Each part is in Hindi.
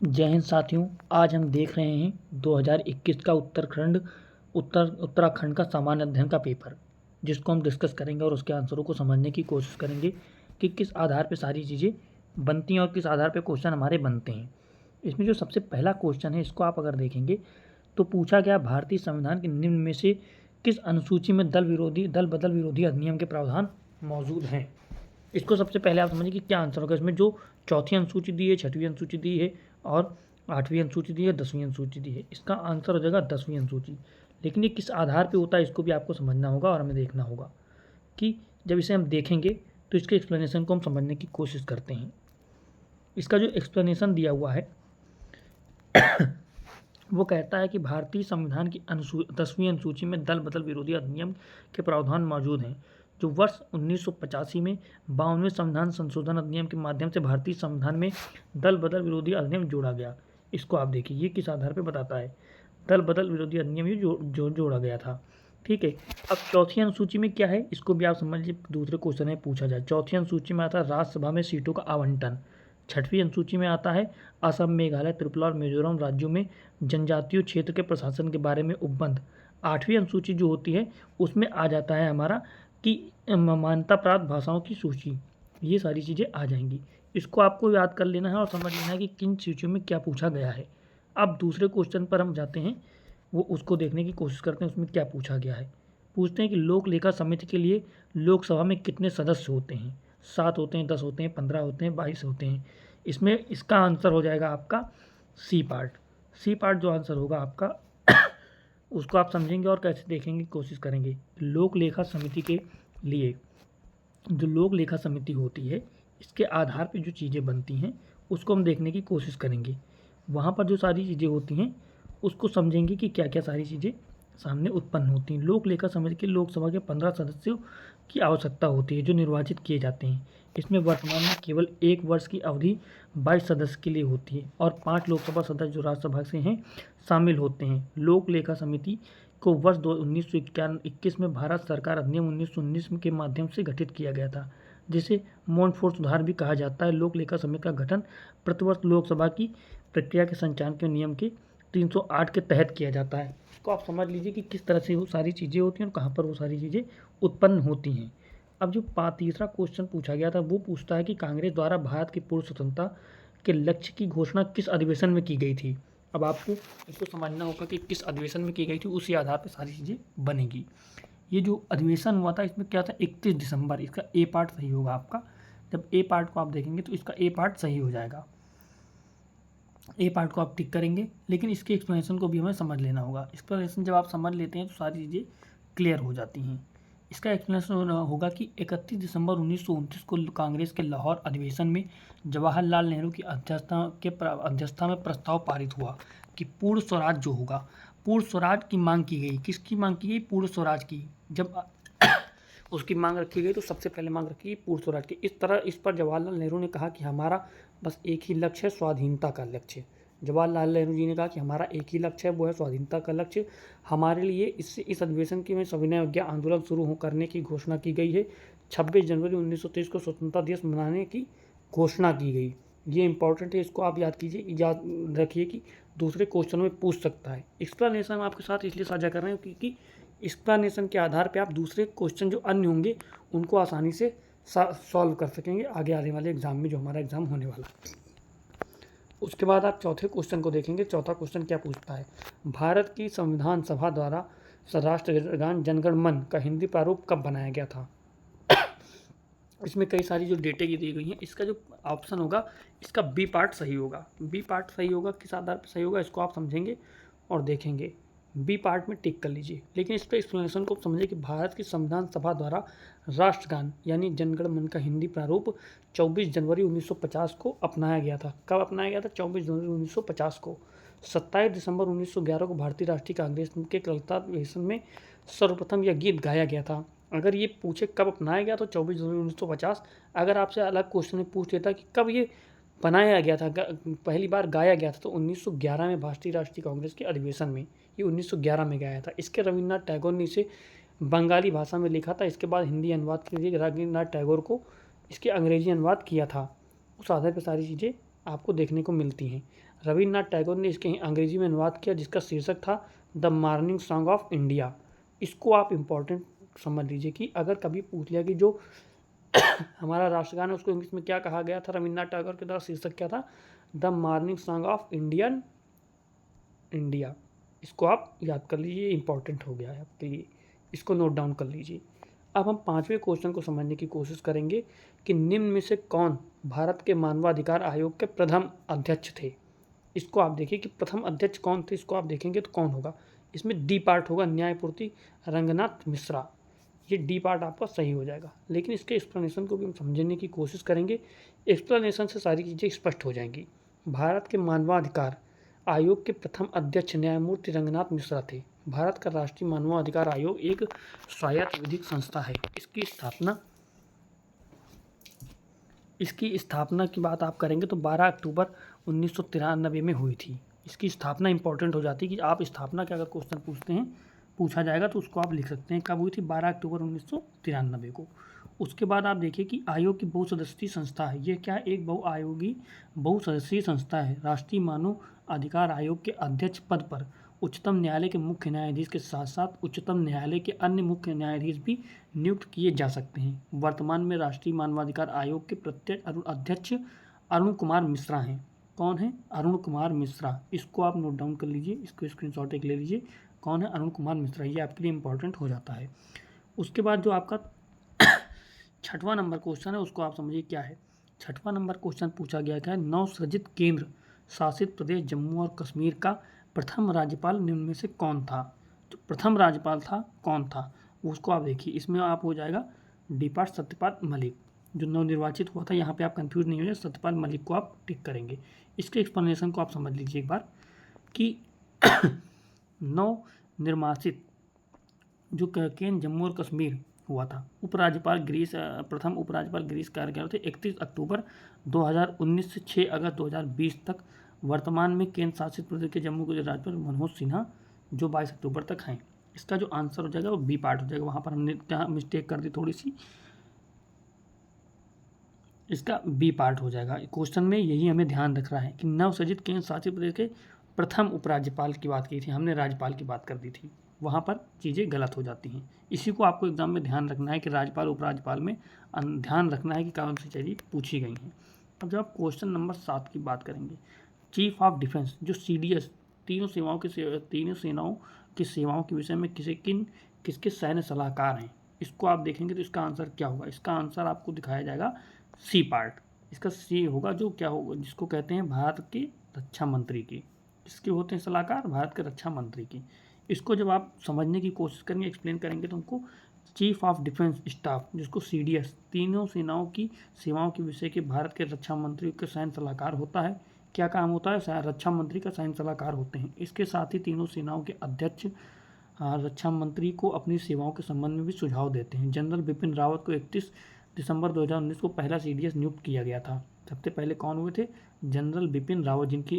जय हिंद साथियों। आज हम देख रहे हैं 2021 का उत्तराखंड का सामान्य अध्ययन का पेपर, जिसको हम डिस्कस करेंगे और उसके आंसरों को समझने की कोशिश करेंगे कि किस आधार पे सारी चीज़ें बनती हैं और किस आधार पे क्वेश्चन हमारे बनते हैं। इसमें जो सबसे पहला क्वेश्चन है, इसको आप अगर देखेंगे तो पूछा गया, भारतीय संविधान के निम्न में से किस अनुसूची में दल बदल विरोधी अधिनियम के प्रावधान मौजूद हैं। इसको सबसे पहले आप समझिए कि क्या आंसर होगा। इसमें जो चौथी अनुसूची दी है, छठवीं अनुसूची दी है और आठवीं अनुसूची दी है, 10वीं अनुसूची दी है, इसका आंसर हो जाएगा 10वीं अनुसूची। लेकिन ये किस आधार पे होता है, इसको भी आपको समझना होगा और हमें देखना होगा कि जब इसे हम देखेंगे तो इसके एक्सप्लेनेशन को हम समझने की कोशिश करते हैं। इसका जो एक्सप्लेनेशन दिया हुआ है वो कहता है कि भारतीय संविधान की 10वीं अनुसूची में दल बदल विरोधी अधिनियम के प्रावधान मौजूद हैं, जो वर्ष 1985 में 52वें संविधान संशोधन अधिनियम के माध्यम से भारतीय संविधान में दल बदल विरोधी अधिनियम जोड़ा गया। इसको आप देखिए, ये किस आधार पर बताता है, दल बदल विरोधी अधिनियम ये जो जोड़ा गया था। ठीक है। अब चौथी अनुसूची में क्या है, इसको भी आप समझ लीजिए, दूसरे क्वेश्चन में पूछा जाए। चौथी अनुसूची में आता है राज्यसभा में सीटों का आवंटन। छठवीं अनुसूची में आता है असम, मेघालय, त्रिपुरा और मिजोरम राज्यों में जनजातीय क्षेत्र के प्रशासन के बारे में उपबंध। आठवीं अनुसूची जो होती है उसमें आ जाता है हमारा कि मान्यता प्राप्त भाषाओं की सूची। ये सारी चीज़ें आ जाएंगी। इसको आपको याद कर लेना है और समझ लेना है कि किन सूचियों में क्या पूछा गया है। अब दूसरे क्वेश्चन पर हम जाते हैं, वो उसको देखने की कोशिश करते हैं उसमें क्या पूछा गया है। पूछते हैं कि लोक लेखा समिति के लिए लोकसभा में कितने सदस्य होते हैं। 7 होते हैं, 10 होते हैं, 15 होते हैं, 22 होते हैं। इसमें इसका आंसर हो जाएगा आपका सी पार्ट। सी पार्ट जो आंसर होगा आपका उसको आप समझेंगे और कैसे देखेंगे कोशिश करेंगे। लोक लेखा समिति के लिए जो लोक लेखा समिति होती है, इसके आधार पर जो चीज़ें बनती हैं उसको हम देखने की कोशिश करेंगे। वहाँ पर जो सारी चीज़ें होती हैं उसको समझेंगे कि क्या क्या सारी चीज़ें सामने उत्पन्न होती हैं। लोक लेखा समिति के लोकसभा के 15 सदस्यों की आवश्यकता होती है जो निर्वाचित किए जाते हैं। इसमें वर्तमान में केवल 1 वर्ष की अवधि 22 सदस्य के लिए होती है और 5 लोकसभा सदस्य जो राज्यसभा से हैं शामिल होते हैं। लोक लेखा समिति को वर्ष 1921 में भारत सरकार अधिनियम 1919 के माध्यम से गठित किया गया था, जिसे मोनफोर्ड सुधार भी कहा जाता है। लोक लेखा समिति का गठन प्रतिवर्ष लोकसभा की प्रक्रिया के संचालन के नियम के 308 के तहत किया जाता है। तो आप समझ लीजिए कि किस तरह से वो सारी चीज़ें होती हैं और कहाँ पर वो सारी चीज़ें उत्पन्न होती हैं। अब जो तीसरा क्वेश्चन पूछा गया था वो पूछता है कि कांग्रेस द्वारा भारत की पूर्ण स्वतंत्रता के लक्ष्य की घोषणा किस अधिवेशन में की गई थी। अब आपको इसको समझना होगा कि किस अधिवेशन में की गई थी, उसी आधार पर सारी चीज़ें बनेगी। ये जो अधिवेशन हुआ था इसमें क्या था, 31 दिसंबर। इसका ए पार्ट सही होगा आपका। जब ए पार्ट को आप देखेंगे तो इसका ए पार्ट सही हो जाएगा। ए पार्ट को आप टिक करेंगे, लेकिन इसके एक्सप्लेनेशन को भी हमें समझ लेना होगा। एक्सप्लेनेशन जब आप समझ लेते हैं तो सारी चीज़ें क्लियर हो जाती हैं। इसका एक्सप्लेनेशन होगा कि 31 दिसंबर 1929 को कांग्रेस के लाहौर अधिवेशन में जवाहरलाल नेहरू की अध्यक्षता में प्रस्ताव पारित हुआ कि पूर्ण स्वराज जो होगा, पूर्ण स्वराज की मांग की गई। किसकी मांग की गई? पूर्ण स्वराज की। जब उसकी मांग रखी गई तो सबसे पहले मांग रखी गई पूर्ण स्वराज की। इस पर जवाहरलाल नेहरू ने कहा कि हमारा बस एक ही लक्ष्य है, स्वाधीनता का लक्ष्य। जवाहरलाल नेहरू जी ने कहा कि हमारा एक ही लक्ष्य है, वो है स्वाधीनता का लक्ष्य। हमारे लिए इस अधिवेशन के में सविनय अवज्ञा आंदोलन शुरू करने की घोषणा की गई है। 26 जनवरी 1923 को स्वतंत्रता दिवस मनाने की घोषणा की गई। ये इंपॉर्टेंट है, इसको आप याद कीजिए, याद रखिए कि दूसरे क्वेश्चन में पूछ सकता है। एक्सप्लेनेशन हम आपके साथ इसलिए साझा कर रहे हैं क्योंकि एक्सप्लेनेशन के आधार पर आप दूसरे क्वेश्चन जो अन्य होंगे उनको आसानी से सॉल्व कर सकेंगे आगे आने वाले एग्जाम में, जो हमारा एग्जाम होने वाला है। उसके बाद आप चौथे क्वेश्चन को देखेंगे। चौथा क्वेश्चन क्या पूछता है, भारत की संविधान सभा द्वारा राष्ट्रगान जनगण मन का हिंदी प्रारूप कब बनाया गया था। इसमें कई सारी जो डेटे की दी गई हैं, इसका जो ऑप्शन होगा इसका बी पार्ट सही होगा। बी पार्ट सही होगा, किस आधार पर सही होगा इसको आप समझेंगे और देखेंगे। बी पार्ट में टिक कर लीजिए, लेकिन इस पर एक्सप्लेनेशन को समझिए कि भारत की संविधान सभा द्वारा राष्ट्रगान यानी जनगण मन का हिंदी प्रारूप 24 जनवरी 1950 को अपनाया गया था। कब अपनाया गया था? 24 जनवरी 1950 को। 27 दिसंबर 1911 को भारतीय राष्ट्रीय कांग्रेस के कलकत्ता अधिवेशन में सर्वप्रथम यह गीत गाया गया था। अगर ये पूछे कब अपनाया गया तो 24 जनवरी 1950। अगर आपसे अलग क्वेश्चन में पूछ लेता कि कब ये बनाया गया था, पहली बार गाया गया था, तो 1911 में भारतीय राष्ट्रीय कांग्रेस के अधिवेशन में, ये 1911 में गाया था। इसके रविन्द्रनाथ टैगोर ने इसे बंगाली भाषा में लिखा था। इसके बाद हिंदी अनुवाद के लिए रविन्द्रनाथ टैगोर को इसके अंग्रेजी अनुवाद किया था। उस आधार पर सारी चीज़ें आपको देखने को मिलती हैं। रविन्द्रनाथ टैगोर ने इसके अंग्रेजी में अनुवाद किया जिसका शीर्षक था the morning song of India. इसको आप इम्पोर्टेंट समझ लीजिए कि अगर कभी पूछ लिया कि जो हमारा राष्ट्रगान है उसको इंग्लिश में क्या कहा गया था, रविन्द्रनाथ टैगोर के द्वारा शीर्षक क्या था, the morning song of India. इसको आप याद कर लीजिए, इंपॉर्टेंट हो गया है आपके लिए, इसको नोट डाउन कर लीजिए। अब हम 5वें क्वेश्चन को समझने की कोशिश करेंगे कि निम्न में से कौन भारत के मानवाधिकार आयोग के प्रथम अध्यक्ष थे। इसको आप देखिए कि प्रथम अध्यक्ष कौन थे, इसको आप देखेंगे तो कौन होगा। इसमें डी पार्ट होगा, न्यायमूर्ति रंगनाथ मिश्रा। ये डी पार्ट आपका सही हो जाएगा, लेकिन इसके एक्सप्लेनेशन को भी हम समझने की कोशिश करेंगे। एक्सप्लेनेशन से सारी चीज़ें स्पष्ट हो जाएंगी। भारत के मानवाधिकार आयोग के प्रथम अध्यक्ष न्यायमूर्ति रंगनाथ मिश्रा थे। भारत का राष्ट्रीय मानवाधिकार आयोग एक स्वायत्त विधिक संस्था है। इसकी स्थापना की बात आप करेंगे तो 12 अक्टूबर 1993 में हुई थी। इसकी स्थापना इंपॉर्टेंट हो जाती है कि आप स्थापना का अगर क्वेश्चन पूछा जाएगा तो उसको आप लिख सकते हैं कब हुई थी, 12 अक्टूबर 1993 को। उसके बाद आप देखिए कि आयोग की बहुसदस्यीय संस्था है। ये क्या है, एक बहुसदस्यीय संस्था है। राष्ट्रीय मानव अधिकार आयोग के अध्यक्ष पद पर उच्चतम न्यायालय के मुख्य न्यायाधीश के साथ साथ उच्चतम न्यायालय के अन्य मुख्य न्यायाधीश भी नियुक्त किए जा सकते हैं। वर्तमान में राष्ट्रीय मानवाधिकार आयोग के प्रत्येक अध्यक्ष अरुण कुमार मिश्रा हैं। कौन है, अरुण कुमार मिश्रा। इसको आप नोट डाउन कर लीजिए, इसको स्क्रीनशॉट एक ले लीजिए। कौन है, अरुण कुमार मिश्रा। ये आपके लिए इंपॉर्टेंट हो जाता है। उसके बाद जो आपका 6वां नंबर क्वेश्चन है उसको आप समझिए क्या है। 6वां नंबर क्वेश्चन पूछा गया क्या है, नवसृजित केंद्र शासित प्रदेश जम्मू और कश्मीर का प्रथम राज्यपाल निम्न में से कौन था। जो प्रथम राज्यपाल था कौन था उसको आप देखिए। इसमें आप हो जाएगा डी पार्ट सत्यपाल मलिक, जो नवनिर्वाचित हुआ था। यहाँ पे आप कंफ्यूज नहीं हो जाए, सत्यपाल मलिक को आप टिक करेंगे। इसके एक्सप्लेनेशन को आप समझ लीजिए एक बार कि नवनिर्वाचित जो केंद्र जम्मू और कश्मीर हुआ था, प्रथम उपराज्यपाल गिरीश कार्नाड थे 31 अक्टूबर 2019 से 6 अगस्त 2020 तक। वर्तमान में केंद्र शासित प्रदेश के जम्मू के राज्यपाल मनोज सिन्हा जो 22 अक्टूबर तक हैं। इसका जो आंसर हो जाएगा वो बी पार्ट हो जाएगा। वहाँ पर हमने क्या मिस्टेक कर दी थोड़ी सी, इसका बी पार्ट हो जाएगा। क्वेश्चन में यही हमें ध्यान रख रहा है कि नवसृजित केंद्र शासित प्रदेश के प्रथम उपराज्यपाल की बात की थी, हमने राज्यपाल की बात कर दी थी। वहाँ पर चीज़ें गलत हो जाती हैं। इसी को आपको एग्जाम में ध्यान रखना है कि राज्यपाल उपराज्यपाल में ध्यान रखना है कि कौन सी चीज़ें पूछी गई हैं। अब जब आप क्वेश्चन नंबर 7 की बात करेंगे, चीफ ऑफ डिफेंस जो CDS तीनों सेनाओं की सेवाओं के विषय में किसके सैन्य सलाहकार हैं, इसको आप देखेंगे तो इसका आंसर क्या होगा। इसका आंसर आपको दिखाया जाएगा सी पार्ट। इसका सी होगा, जो क्या होगा जिसको कहते हैं भारत के रक्षा मंत्री की। किसके होते हैं सलाहकार, भारत के रक्षा मंत्री की। इसको जब आप समझने की कोशिश करेंगे, एक्सप्लेन करेंगे तो उनको चीफ ऑफ डिफेंस स्टाफ जिसको CDS तीनों सेनाओं की सेवाओं के विषय के भारत के रक्षा मंत्री के सैन्य सलाहकार होता है। क्या काम होता है, रक्षा मंत्री का सैन्य सलाहकार होते हैं। इसके साथ ही तीनों सेनाओं के अध्यक्ष रक्षा मंत्री को अपनी सेवाओं के संबंध में भी सुझाव देते हैं। जनरल बिपिन रावत को 31 दिसंबर 2019 को पहला CDS नियुक्त किया गया था। सबसे पहले कौन हुए थे, जनरल बिपिन रावत, जिनकी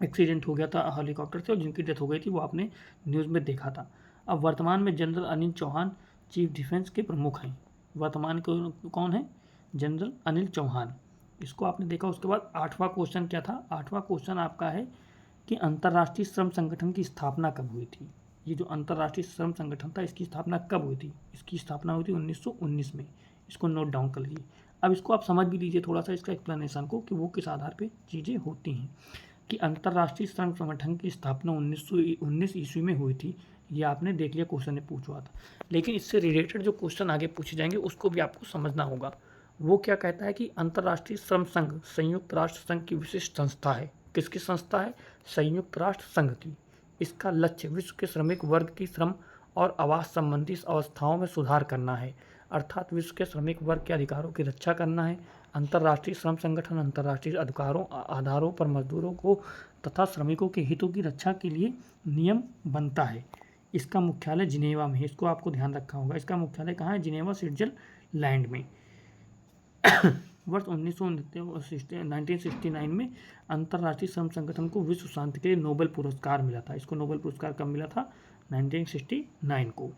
एक्सीडेंट हो गया था हेलीकॉप्टर से और जिनकी डेथ हो गई थी, वो आपने न्यूज़ में देखा था। अब वर्तमान में general Anil Chauhan chief defence के प्रमुख हैं। वर्तमान के कौन है, जनरल अनिल चौहान। इसको आपने देखा। उसके बाद 8वां क्वेश्चन क्या था, 8वां क्वेश्चन आपका है कि अंतर्राष्ट्रीय श्रम संगठन की स्थापना कब हुई थी। ये जो अंतर्राष्ट्रीय श्रम संगठन था इसकी स्थापना कब हुई थी, इसकी स्थापना हुई थी 1919 में। इसको नोट डाउन कर लीजिए। अब इसको आप समझ भी लीजिए थोड़ा सा इसका एक्सप्लेनेशन को कि वो किस आधार पे चीज़ें होती हैं। कि अंतर्राष्ट्रीय श्रम संगठन की स्थापना 1919 ईस्वी में हुई थी। ये आपने देख लिया, क्वेश्चन ने पूछा था। लेकिन इससे रिलेटेड जो क्वेश्चन आगे पूछे जाएंगे उसको भी आपको समझना होगा। वो क्या कहता है कि अंतर्राष्ट्रीय श्रम संघ संयुक्त राष्ट्र संघ की विशिष्ट संस्था है। किसकी संस्था है, संयुक्त राष्ट्र संघ की। इसका लक्ष्य विश्व के श्रमिक वर्ग की श्रम और आवास संबंधी अवस्थाओं में सुधार करना है, अर्थात विश्व के श्रमिक वर्ग के अधिकारों की रक्षा करना है। अंतर्राष्ट्रीय श्रम संगठन अंतर्राष्ट्रीय आधारों पर मजदूरों को तथा श्रमिकों के हितों की रक्षा के लिए नियम बनता है। इसका मुख्यालय जिनेवा में है। इसको आपको ध्यान रखा होगा। इसका मुख्यालय कहाँ है, जिनेवा स्विट्जरलैंड में। वर्ष 1969 में अंतर्राष्ट्रीय श्रम संगठन को विश्व शांति के लिए नोबेल पुरस्कार मिला था। इसको नोबेल पुरस्कार कब मिला था, 1969 को।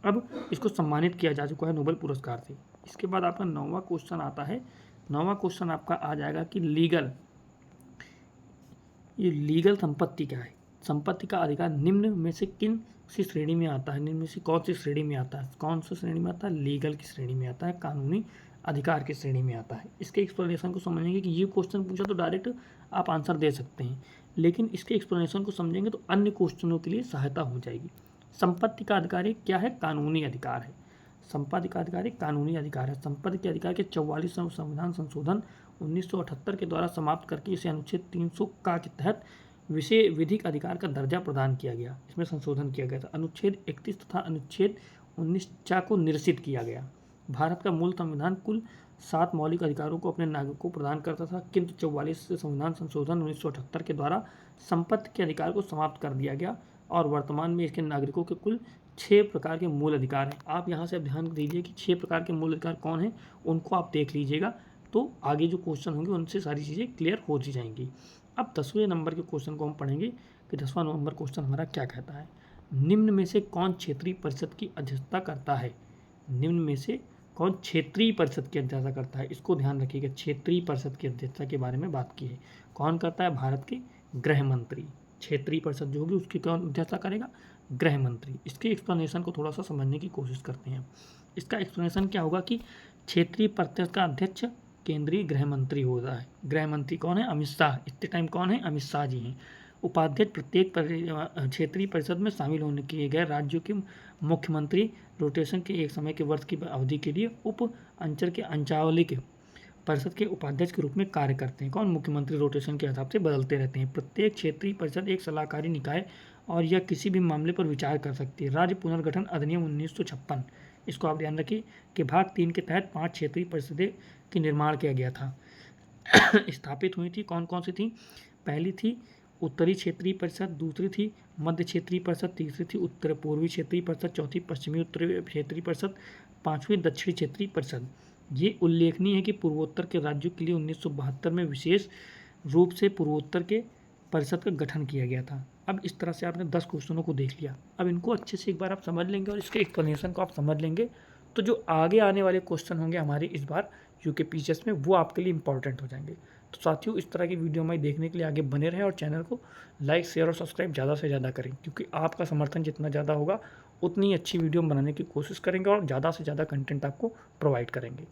अब इसको सम्मानित किया जा चुका है नोबेल पुरस्कार से। इसके बाद आपका 9वां क्वेश्चन आता है 9वां क्वेश्चन आपका आ जाएगा कि लीगल संपत्ति क्या है। संपत्ति का अधिकार निम्न में से किन सी श्रेणी में आता है, निम्न में से कौन सी श्रेणी में आता है, कौन सी श्रेणी में आता है, लीगल की श्रेणी में आता है, कानूनी अधिकार की श्रेणी में आता है। इसके एक्सप्लेनेशन को समझेंगे कि ये क्वेश्चन पूछा तो डायरेक्ट आप आंसर दे सकते हैं, लेकिन इसके एक्सप्लेनेशन को समझेंगे तो अन्य क्वेश्चनों के लिए सहायता हो जाएगी। संपत्ति का अधिकार क्या है, कानूनी अधिकार है। संपत्ति का अधिकार एक कानूनी अधिकार है। संपत्ति के अधिकार के 44वें संविधान संशोधन 1978 के द्वारा समाप्त करके इसे अनुच्छेद 300 का के तहत विषय विधिक अधिकार का दर्जा प्रदान किया गया। इसमें संशोधन किया गया था। अनुच्छेद 31 तथा अनुच्छेद 19 चा को निरसित किया गया। भारत का मूल संविधान कुल 7 मौलिक अधिकारों को अपने नागरिकों को प्रदान करता था, किंतु 44वें संविधान संशोधन 1978 के द्वारा संपत्ति के अधिकार को समाप्त कर दिया गया और वर्तमान में इसके नागरिकों के कुल 6 प्रकार के मूल अधिकार हैं। आप यहाँ से अब ध्यान दीजिए कि 6 प्रकार के मूल अधिकार कौन हैं, उनको आप देख लीजिएगा, तो आगे जो क्वेश्चन होंगे उनसे सारी चीज़ें क्लियर हो जाएंगी। अब 10वें नंबर के क्वेश्चन को हम पढ़ेंगे कि 10वां नंबर क्वेश्चन हमारा क्या कहता है। निम्न में से कौन क्षेत्रीय परिषद की अध्यक्षता करता है। निम्न में से कौन क्षेत्रीय परिषद की अध्यक्षता करता है, इसको ध्यान रखिएगा। क्षेत्रीय परिषद की अध्यक्षता के बारे में बात की है। कौन करता है, भारत के गृह मंत्री। क्षेत्रीय परिषद जो होगी उसकी कौन अध्यक्षता करेगा, गृह मंत्री। इसके एक्सप्लेनेशन को थोड़ा सा समझने की कोशिश करते हैं। इसका एक्सप्लेनेशन क्या होगा कि क्षेत्रीय परिषद का अध्यक्ष केंद्रीय गृह मंत्री होता है। गृह मंत्री कौन है, अमित शाह। इतने टाइम कौन है, अमित शाह जी हैं। उपाध्यक्ष प्रत्येक क्षेत्रीय परिषद में शामिल होने किए गए राज्यों के मुख्यमंत्री रोटेशन के एक समय के वर्ष की अवधि के लिए उप अंचल के अंचावलिक परिषद के उपाध्यक्ष के रूप में कार्य करते हैं। कौन, मुख्यमंत्री रोटेशन के हिसाब से बदलते रहते हैं। प्रत्येक क्षेत्रीय परिषद एक सलाहकारी निकाय और यह किसी भी मामले पर विचार कर सकती है। राज्य पुनर्गठन अधिनियम 1956, इसको आप ध्यान रखिए कि भाग 3 के तहत 5 क्षेत्रीय परिषदें की निर्माण किया गया था। स्थापित हुई थी। कौन कौन सी थी, पहली थी उत्तरी क्षेत्रीय परिषद, दूसरी थी मध्य क्षेत्रीय परिषद, तीसरी थी उत्तर पूर्वी क्षेत्रीय परिषद, चौथी पश्चिमी उत्तरी क्षेत्रीय परिषद, 5वीं दक्षिणी क्षेत्रीय परिषद। ये उल्लेखनीय है कि पूर्वोत्तर के राज्यों के लिए 1972 में विशेष रूप से पूर्वोत्तर के परिषद का गठन किया गया था। अब इस तरह से आपने 10 क्वेश्चनों को देख लिया। अब इनको अच्छे से एक बार आप समझ लेंगे और इसके एक्सप्लेनेशन को आप समझ लेंगे तो जो आगे आने वाले क्वेश्चन होंगे हमारे इस बार यूकेपीसीएस में, वो आपके लिए इंपॉर्टेंट हो जाएंगे। तो साथियों, इस तरह की वीडियो हमारी देखने के लिए आगे बने रहें और चैनल को लाइक, शेयर और सब्सक्राइब ज़्यादा से ज़्यादा करें, क्योंकि आपका समर्थन जितना ज़्यादा होगा उतनी अच्छी वीडियो बनाने की कोशिश करेंगे और ज़्यादा से ज़्यादा कंटेंट आपको प्रोवाइड करेंगे।